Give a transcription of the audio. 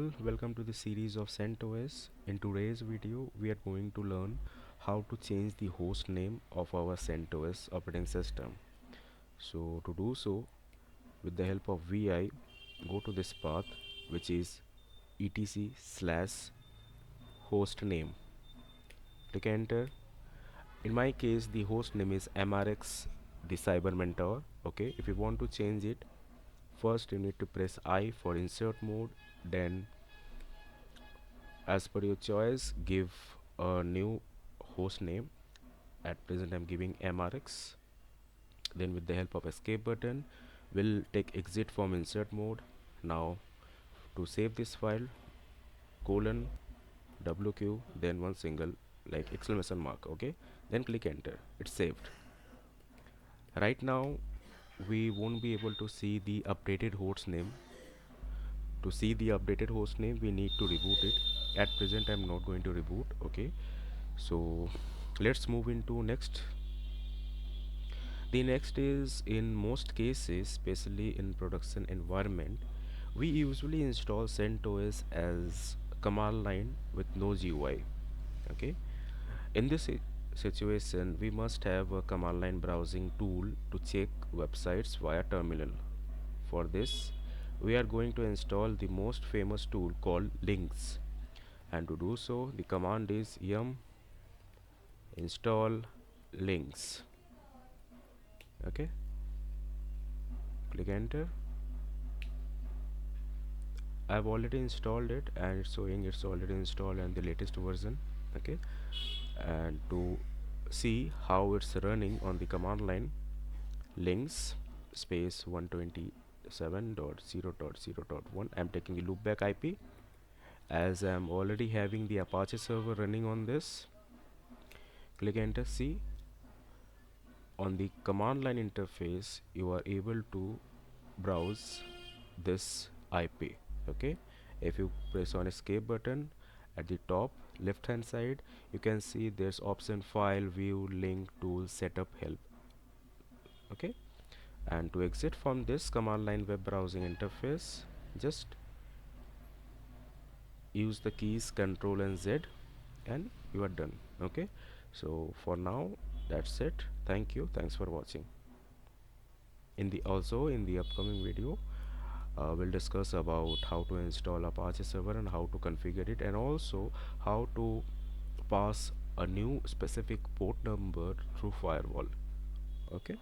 people, welcome to the series of CentOS. In today's video, we are going to learn how to change the host name of our CentOS operating system. So to do so, with the help of VI, go to this path which is etc/hostname. Click enter. In my case, the host name is MRX the Cyber Mentor. Okay, if you want to change it, first you need to press I for insert mode, then as per your choice give a new host name. At present I'm giving MRX. Then with the help of escape button we'll take exit from insert mode. Now to save this file, colon WQ, then one single like exclamation mark. Okay, then click enter. It's saved. Right now we won't be able to see the updated host name. To see the updated host name we need to reboot it. At present I'm not going to reboot. Okay, so let's move into next. The next is, in most cases, especially in production environment, we usually install CentOS as command line with no GUI. Okay, in this situation we must have a command line browsing tool to check websites via terminal. For this we are going to install the most famous tool called links, and to do so the command is yum install links. Okay, click enter. I've already installed it and it's showing it's already installed and the latest version. Okay, and to see how it's running on the command line, links space 127.0.0.1, I'm taking the loopback IP as I'm already having the Apache server running on this. Click enter. See, on the command line interface you are able to browse this IP. Okay, if you press on escape button at the top left hand side, you can see there's option file, view, link, tool, setup, help. Okay, and to exit from this command line web browsing interface, just use the keys Ctrl and Z and you are done. Okay, so for now that's it. Thank you, thanks for watching. In the upcoming video we'll discuss about how to install Apache server and how to configure it, and also how to pass a new specific port number through firewall. Okay.